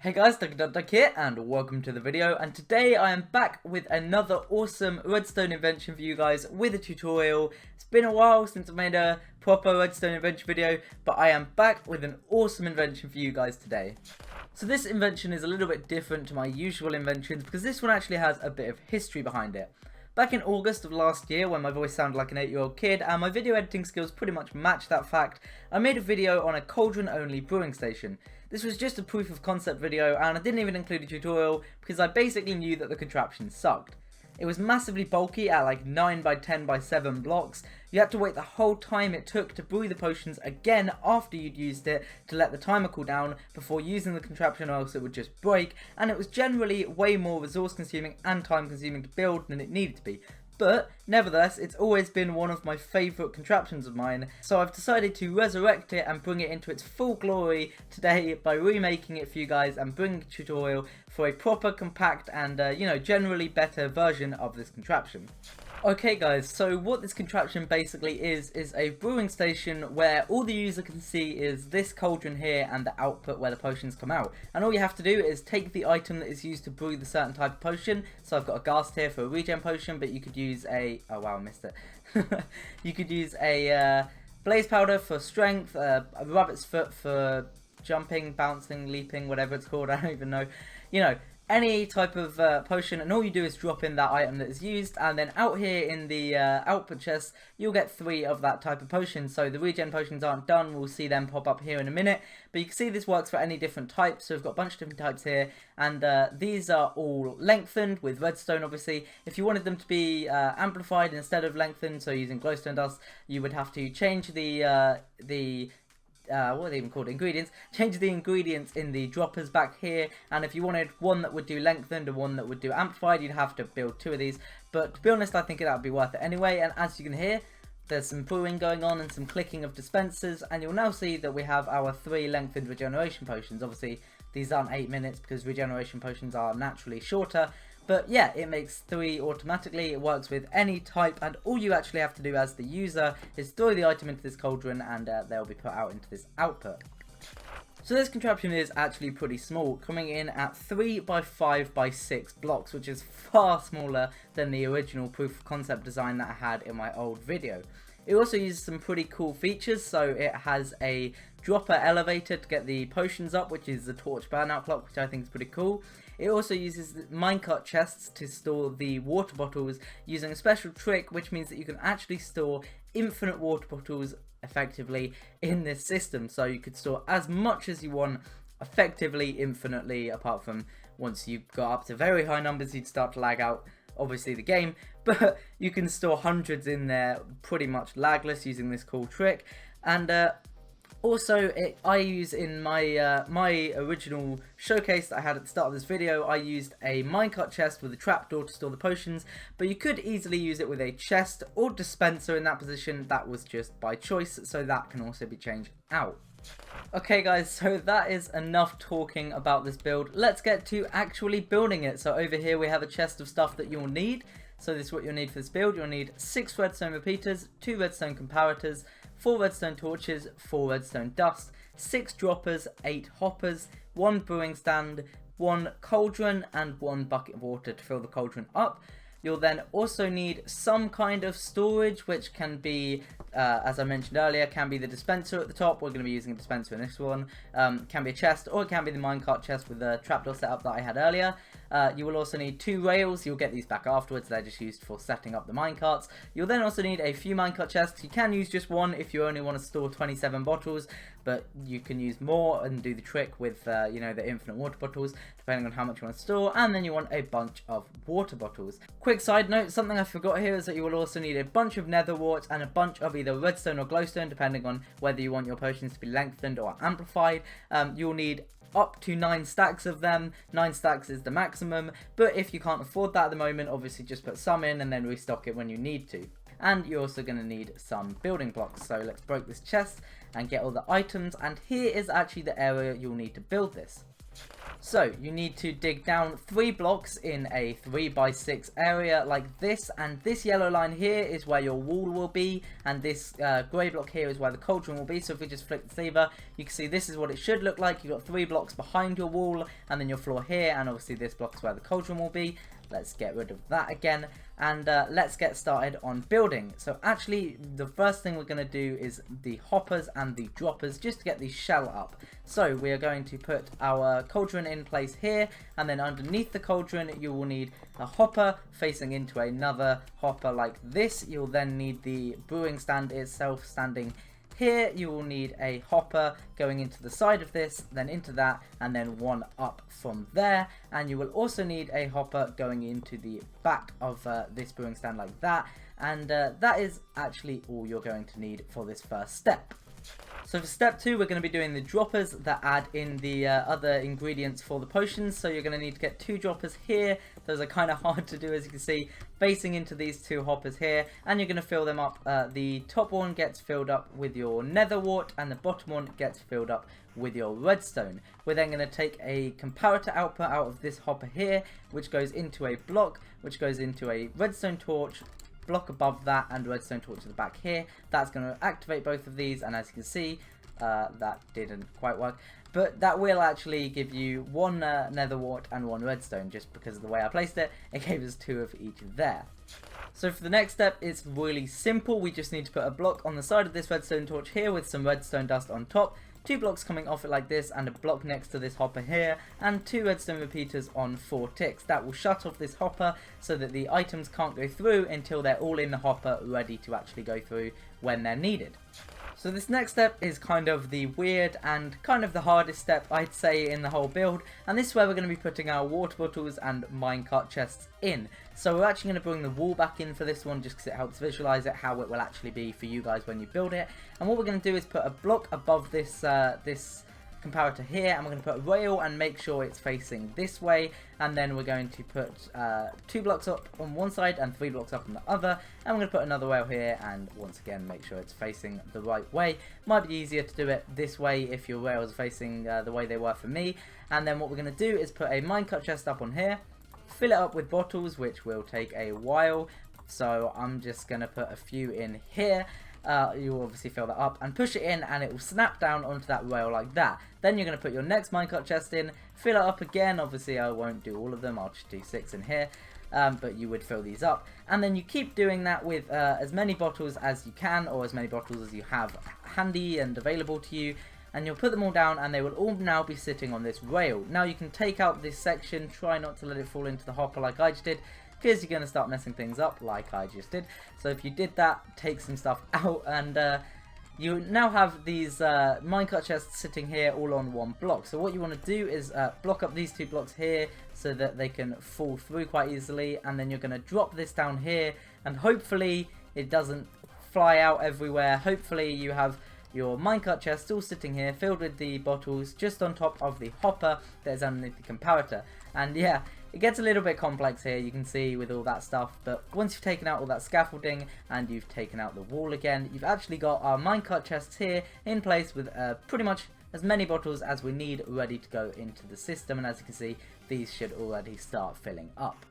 Hey guys, Dugiedugdug here, and welcome to the video. And today I am back with another awesome redstone invention for you guys with a tutorial. It's been a while since I made a proper redstone invention video, but I am back with an awesome invention for you guys today. So this invention is a little bit different to my usual inventions because this one actually has a bit of history behind it. Back in August of last year, when my voice sounded like an 8-year-old kid and my video editing skills pretty much matched that fact, I made a video on a Cauldron-Only brewing station. This was just a proof of concept video and I didn't even include a tutorial because I basically knew that the contraption sucked. It was massively bulky at like 9 by 10 by 7 blocks. You had to wait the whole time it took to brew the potions again after you'd used it to let the timer cool down before using the contraption, or else it would just break, and it was generally way more resource consuming and time consuming to build than it needed to be. But nevertheless, it's always been one of my favourite contraptions of mine, so I've decided to resurrect it and bring it into its full glory today by remaking it for you guys and bringing a tutorial for a proper, compact and, generally better version of this contraption. Okay guys, so what this contraption basically is a brewing station where all the user can see is this cauldron here and the output where the potions come out. And all you have to do is take the item that is used to brew the certain type of potion. So I've got a ghast here for a regen potion, but you could use a... oh wow, I missed it. You could use a blaze powder for strength, a rabbit's foot for jumping, bouncing, leaping, whatever it's called, I don't even know. Any type of potion, and all you do is drop in that item that is used, and then out here in the output chest you'll get 3 of that type of potion. So the regen potions aren't done, we'll see them pop up here in a minute, but you can see this works for any different type. So we've got a bunch of different types here, and these are all lengthened with redstone. Obviously if you wanted them to be amplified instead of lengthened, so using glowstone dust, you would have to change the what are they even called? Ingredients. Change the ingredients in the droppers back here, and if you wanted one that would do lengthened and one that would do amplified, you'd have to build 2 of these. But to be honest, I think that would be worth it anyway. And as you can hear, there's some brewing going on and some clicking of dispensers, and you'll now see that we have our 3 lengthened regeneration potions. Obviously these aren't 8 minutes because regeneration potions are naturally shorter. But yeah, it makes 3 automatically. It works with any type, and all you actually have to do as the user is throw the item into this cauldron, and they'll be put out into this output. So this contraption is actually pretty small, coming in at 3 by 5 by 6 blocks, which is far smaller than the original proof of concept design that I had in my old video. It also uses some pretty cool features. So it has a dropper elevator to get the potions up, which is the torch burnout clock, which I think is pretty cool. It also uses minecart chests to store the water bottles using a special trick, which means that you can actually store infinite water bottles effectively in this system. So you could store as much as you want, effectively infinitely, apart from once you got up to very high numbers you'd start to lag out, obviously, the game. But you can store hundreds in there pretty much lagless using this cool trick. And also, I use in my my original showcase that I had at the start of this video, I used a minecart chest with a trapdoor to store the potions, but you could easily use it with a chest or dispenser in that position. That was just by choice, so that can also be changed out. Okay guys, so that is enough talking about this build. Let's get to actually building it. So over here we have a chest of stuff that you'll need. So this is what you'll need for this build. You'll need 6 redstone repeaters, 2 redstone comparators, 4 redstone torches, 4 redstone dust, 6 droppers, 8 hoppers, 1 brewing stand, 1 cauldron, and 1 bucket of water to fill the cauldron up. You'll then also need some kind of storage, which can be, as I mentioned earlier, can be the dispenser at the top. We're going to be using a dispenser in this one. Can be a chest, or it can be the minecart chest with the trapdoor setup that I had earlier. You will also need 2 rails. You'll get these back afterwards. They're just used for setting up the minecarts. You'll then also need a few minecart chests. You can use just one if you only want to store 27 bottles, but you can use more and do the trick with, the infinite water bottles, depending on how much you want to store. And then you want a bunch of water bottles. Quick side note, something I forgot here is that you will also need a bunch of nether warts and a bunch of either redstone or glowstone, depending on whether you want your potions to be lengthened or amplified. You'll need up to 9 stacks of them. 9 stacks is the maximum, but if you can't afford that at the moment, obviously just put some in and then restock it when you need to. And you're also going to need some building blocks. So let's break this chest and get all the items, and here is actually the area you'll need to build this. So you need to dig down 3 blocks in a 3x6 area like this, and this yellow line here is where your wall will be, and this grey block here is where the cauldron will be. So if we just flick the lever, you can see this is what it should look like. You've got 3 blocks behind your wall, and then your floor here, and obviously this block is where the cauldron will be. Let's get rid of that again, and let's get started on building. So actually the first thing we're going to do is the hoppers and the droppers, just to get the shell up. So we are going to put our cauldron in place here, and then underneath the cauldron you will need a hopper facing into another hopper like this. You'll then need the brewing stand itself standing here. You will need a hopper going into the side of this, then into that, and then one up from there. And you will also need a hopper going into the back of this brewing stand like that. And that is actually all you're going to need for this first step. So for step 2, we're going to be doing the droppers that add in the other ingredients for the potions. So you're going to need to get 2 droppers here. Those are kind of hard to do, as you can see, facing into these 2 hoppers here, and you're going to fill them up. The top one gets filled up with your nether wart, and the bottom one gets filled up with your redstone. We're then going to take a comparator output out of this hopper here, which goes into a block, which goes into a redstone torch, block above that, and redstone torch at the back here. That's going to activate both of these, and as you can see, that didn't quite work, but that will actually give you 1 nether wart and 1 redstone. Just because of the way I placed it, it gave us 2 of each there. So for the next step, it's really simple. We just need to put a block on the side of this redstone torch here with some redstone dust on top, 2 blocks coming off it like this, and a block next to this hopper here, and 2 redstone repeaters on 4 ticks. That will shut off this hopper so that the items can't go through until they're all in the hopper, ready to actually go through when they're needed. So this next step is kind of the weird and kind of the hardest step, I'd say, in the whole build, and this is where we're going to be putting our water bottles and minecart chests in. So we're actually going to bring the wall back in for this one, just because it helps visualize it, how it will actually be for you guys when you build it. And what we're going to do is put a block above this this comparator here, and we're going to put a rail and make sure it's facing this way, and then we're going to put 2 blocks up on one side and 3 blocks up on the other, and we're going to put another rail here, and once again make sure it's facing the right way. Might be easier to do it this way if your rails are facing the way they were for me. And then what we're going to do is put a minecart chest up on here, fill it up with bottles, which will take a while, so I'm just going to put a few in here. You'll obviously fill that up and push it in, and it will snap down onto that rail like that. Then you're going to put your next minecart chest in, fill it up again. Obviously I won't do all of them, I'll just do 6 in here, but you would fill these up, and then you keep doing that with as many bottles as you can, or as many bottles as you have handy and available to you, and you'll put them all down, and they will all now be sitting on this rail. Now you can take out this section, try not to let it fall into the hopper like I just did, because you're going to start messing things up like I just did. So if you did that, take some stuff out, and you now have these minecart chests sitting here all on 1 block. So what you want to do is block up these 2 blocks here so that they can fall through quite easily, and then you're going to drop this down here, and hopefully it doesn't fly out everywhere. Hopefully you have your minecart chest all sitting here filled with the bottles just on top of the hopper that is underneath the comparator. And yeah, it gets a little bit complex here, you can see, with all that stuff, but once you've taken out all that scaffolding and you've taken out the wall again, you've actually got our minecart chests here in place with pretty much as many bottles as we need ready to go into the system, and as you can see, these should already start filling up.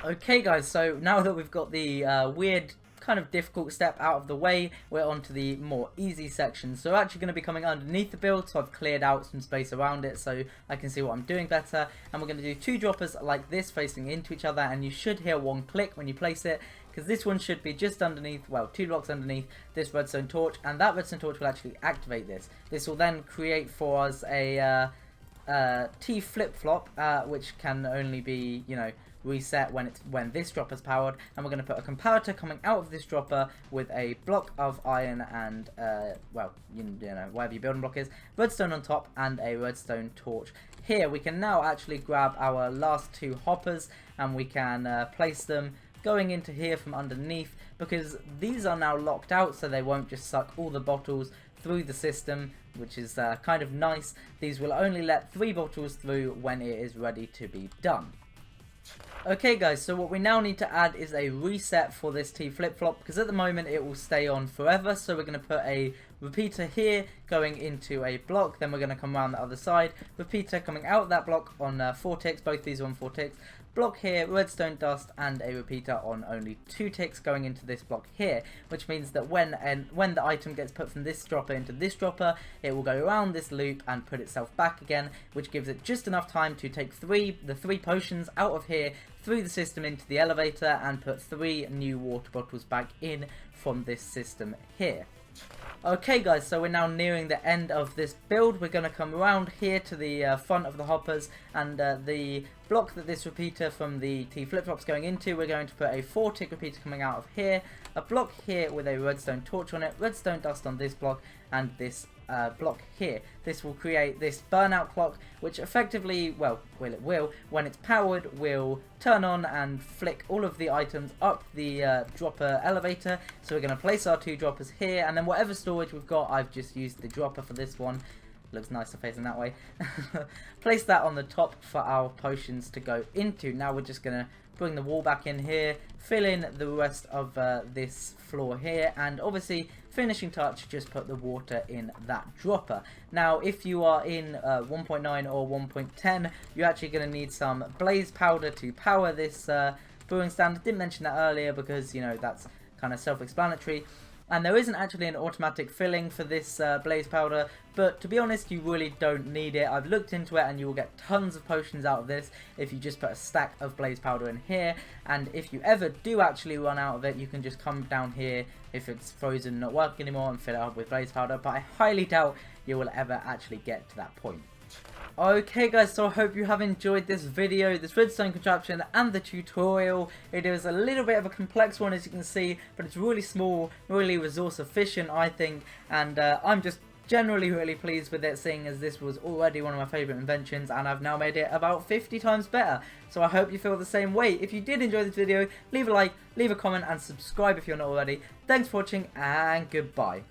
Okay guys, so now that we've got the weird kind of difficult step out of the way, we're on to the more easy section. So we're actually going to be coming underneath the build, so I've cleared out some space around it so I can see what I'm doing better, and we're going to do 2 droppers like this facing into each other, and you should hear 1 click when you place it, because this one should be just underneath, well, 2 blocks underneath this redstone torch, and that redstone torch will actually activate this. This will then create for us a T flip-flop, which can only be, you know, reset when this dropper's powered, and we're going to put a comparator coming out of this dropper with a block of iron and well, you know, whatever your building block is, redstone on top, and a redstone torch here. We can now actually grab our last 2 hoppers, and we can place them going into here from underneath, because these are now locked out, so they won't just suck all the bottles through the system, which is kind of nice. These will only let 3 bottles through when it is ready to be done. Okay guys, so what we now need to add is a reset for this T flip-flop, because at the moment it will stay on forever, so we're going to put a repeater here going into a block. Then we're going to come around the other side, repeater coming out that block on 4 ticks. Both these are on 4 ticks. Block here, redstone dust, and a repeater on only 2 ticks going into this block here, which means that when the item gets put from this dropper into this dropper, it will go around this loop and put itself back again, which gives it just enough time to take the three potions out of here through the system into the elevator and put 3 new water bottles back in from this system here. Okay guys, so we're now nearing the end of this build. We're going to come around here to the front of the hoppers, and the block that this repeater from the T flip-flops going into, we're going to put a 4-tick repeater coming out of here, a block here with a redstone torch on it, redstone dust on this block, and this block here. This will create this burnout clock, which effectively, well, when it's powered, will turn on and flick all of the items up the dropper elevator. So we're going to place our 2 droppers here, and then whatever storage we've got, I've just used the dropper for this one. Looks nicer facing that way. Place that on the top for our potions to go into. Now we're just going to bring the wall back in here, fill in the rest of this floor here, and obviously finishing touch, just put the water in that dropper. Now if you are in 1.9 or 1.10, you're actually going to need some blaze powder to power this brewing stand. I didn't mention that earlier because, you know, that's kind of self-explanatory. And there isn't actually an automatic filling for this blaze powder, but to be honest, you really don't need it. I've looked into it, and you will get tons of potions out of this if you just put a stack of blaze powder in here. And if you ever do actually run out of it, you can just come down here if it's frozen, not working anymore, and fill it up with blaze powder. But I highly doubt you will ever actually get to that point. Okay guys, so I hope you have enjoyed this video, this redstone contraption and the tutorial. It is a little bit of a complex one, as you can see, but it's really small, really resource efficient, I think, and I'm just generally really pleased with it, seeing as this was already one of my favourite inventions and I've now made it about 50 times better. So I hope you feel the same way. If you did enjoy this video, leave a like, leave a comment and subscribe if you're not already. Thanks for watching, and goodbye.